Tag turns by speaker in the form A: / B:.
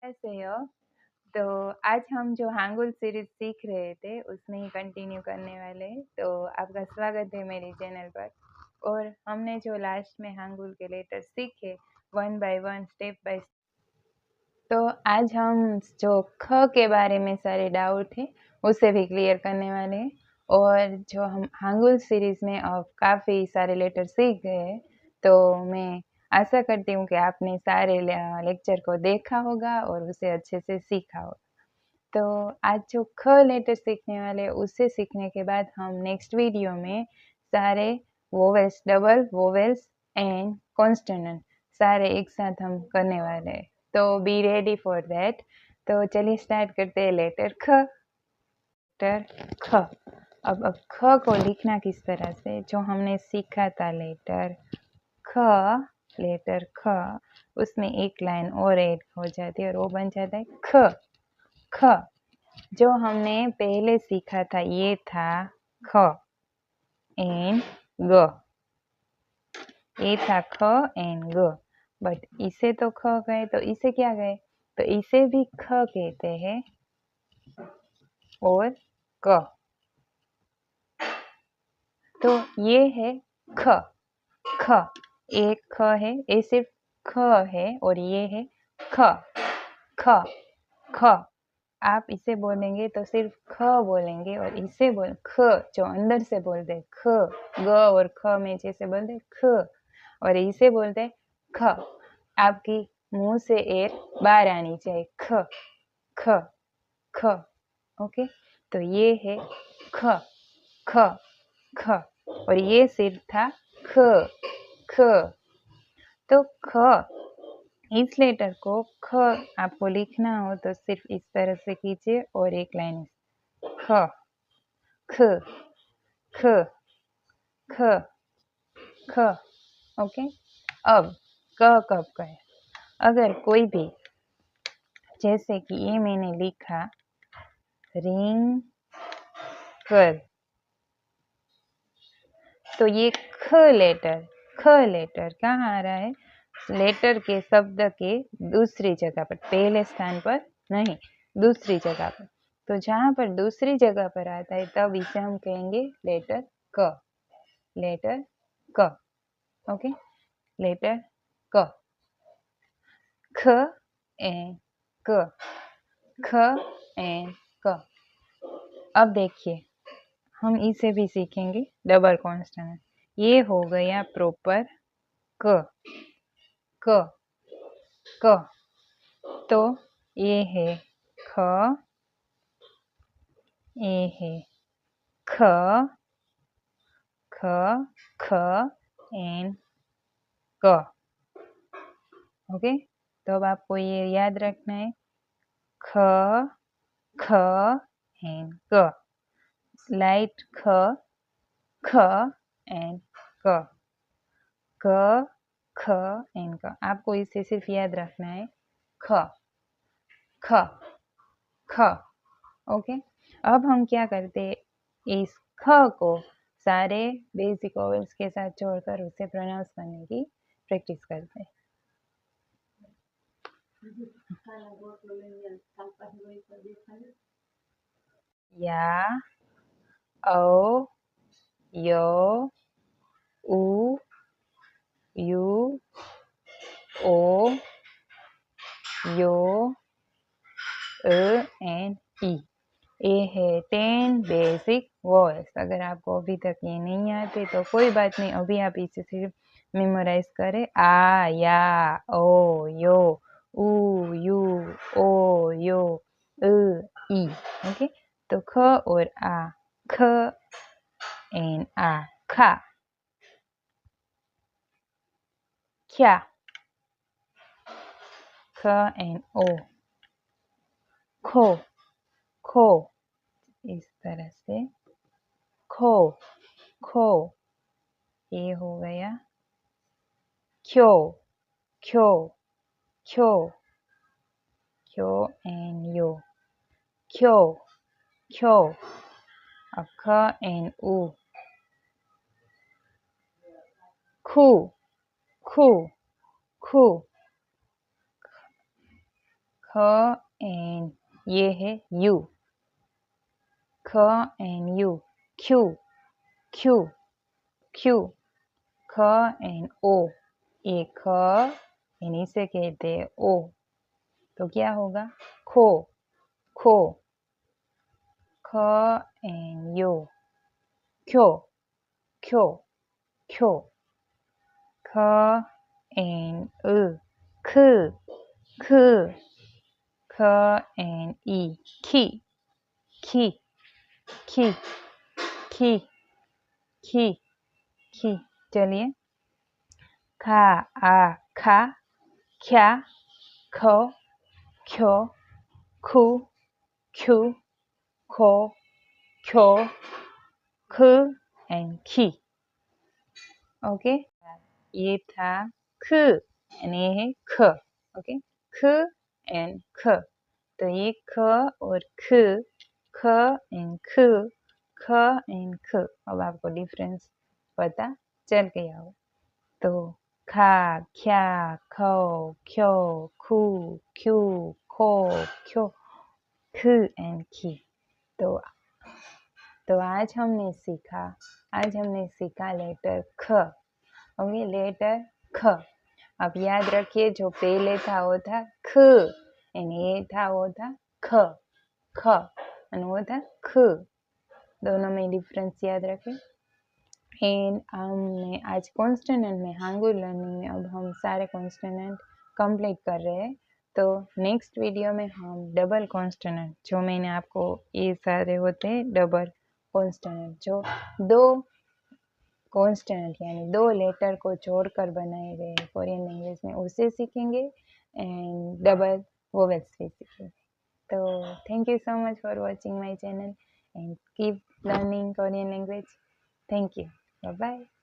A: कैसे हो? तो आज हम जो हांगुल सीरीज सीख रहे थे उसमें ही कंटिन्यू करने वाले हैं। तो आपका स्वागत है मेरी चैनल पर। और हमने जो लास्ट में हांगुल के लेटर सीखे 1 बाय 1 स्टेप बाय तो आज हम जो ख के बारे में सारे डाउट है उसे भी क्लियर करने वाले हैं। और जो हम हांगुल सीरीज में अब काफ़ी सारे लेटर सीख गए हैं, तो मैं आशा करती हूँ कि आपने सारे लेक्चर को देखा होगा और उसे अच्छे से सीखा होगा। तो आज जो ख लेटर सीखने वाले हैं उसे सीखने के बाद हम नेक्स्ट वीडियो में सारे vowels, double vowels and consonant सारे एक साथ हम करने वाले हैं। तो बी रेडी फॉर दैट। तो चलिए स्टार्ट करते हैं लेटर ख। लेटर ख। अब ख को लिखना किस तरह से, जो हमने सीखा था लेटर ख, उसमें एक लाइन और ऐड हो जाती है और वो बन जाता है ख। ख जो हमने पहले सीखा था ये था ख एंड ग, ये था ख एंड ग। बट इसे तो ख गए, तो इसे क्या गए? तो इसे भी ख कहते हैं और क। तो ये है ख। ख एक ख है, ये सिर्फ ख है और ये है ख। ख ख आप इसे बोलेंगे तो सिर्फ ख बोलेंगे और इसे बोल ख, जो अंदर से बोलते ख, ग और ख में जैसे बोलते ख, और इसे बोलते ख। आपकी मुंह से एयर बाहर आनी चाहिए, ख ख ख। ओके, तो ये है ख ख ख और ये सिर्फ था ख ख। तो ख, इस लेटर को ख आपको लिखना हो तो सिर्फ इस तरह से कीजिए और एक लाइन ख ख ख ख ख। ओके, अब क कब कहे? अगर कोई भी, जैसे कि ये मैंने लिखा रिंग कर, तो ये ख लेटर कहाँ आ रहा है? लेटर के शब्द के दूसरी जगह पर, पहले स्थान पर नहीं, दूसरी जगह पर। तो जहां पर दूसरी जगह पर आता है तब इसे हम कहेंगे लेटर क। लेटर क। ओके, लेटर क। ख एंड क, ख एंड क। अब देखिए, हम इसे भी सीखेंगे डबल कॉन्स्टेंट। ये हो गया प्रॉपर क क क। तो ये है ख, ये है ख ख ख एंड क। ओके, तो अब आपको ये याद रखना है, ख ख एंड क, लाइट ख ख एंड क, क ख एंड क। आपको इसे सिर्फ याद रखना है, ख ख ख। ओके, अब हम क्या करते हैं, इस ख को सारे बेसिक वोवेल्स के साथ जोड़कर उसे प्रोनाउंस करने की प्रैक्टिस करते हैं। या, औ, यो, उ, यू, ओ, यो, एंड ई। ये है 10 बेसिक वॉइस। अगर आपको अभी तक ये नहीं आते तो कोई बात नहीं, अभी आप इसे सिर्फ मेमोराइज करें, आ, या, ओ, यो, उ, you, O, yo, E. Okay, तो ख और आ, ख एंड आ, खा, क्या, ख एंड ओ, खो खो, इस तरह से खो खो। ये हो गया क्यो क्यो क्यो क्यो एंड यो, क्यो क्यो। अब ख एंड उ, खू खू खू, ख एंड ये है यू, ख and you, Q Q Q, ख एंड ओ, ये ख एंड इसे कहते हैं ओ, तो क्या होगा खो खो, ख एंड यो, क्यो क्यो क्यो, ख एंड ख ख, ख एंड ई, खी खी खी खी खी खी। चलिए, खा आ खा, ख्या, खो, ख्यो, खू, ख्यू, खो, ख्यो, ख एंड खी। ओके, ये था ख एंड ये है ख। ओके, ख एंड ख, तो ये ख और ख एंड ख एंड ख। अब आपको डिफरेंस पता चल गया हो। तो खा, ख्या, खो, ख्यो, खू, ख्यू, खो, ख्यो, ख एंड खी। तो आज हमने सीखा लेटर ख। ओके, लेटर ख। अब याद रखिए, जो पहले था वो था ख एंड ये था वो था ख, ख एंड वो था ख। दोनों में डिफरेंस याद रखें। एंड हमने आज कॉन्स्टेंट में हांगुल लर्निंग में अब हम सारे कॉन्स्टेंट कंप्लीट कर रहे हैं। तो नेक्स्ट वीडियो में हम डबल कॉन्स्टेंट, जो मैंने आपको, ये सारे होते हैं डबल कॉन्स्टेंट, जो दो कॉन्स्टेंट यानी दो लेटर को जोड़कर बनाए गए कोरियन लैंग्वेज में, उसे सीखेंगे एंड डबल वोवेल्स भी सीखेंगे। तो thank you so much for watching my channel and keep learning Korean language. Thank you. Bye bye.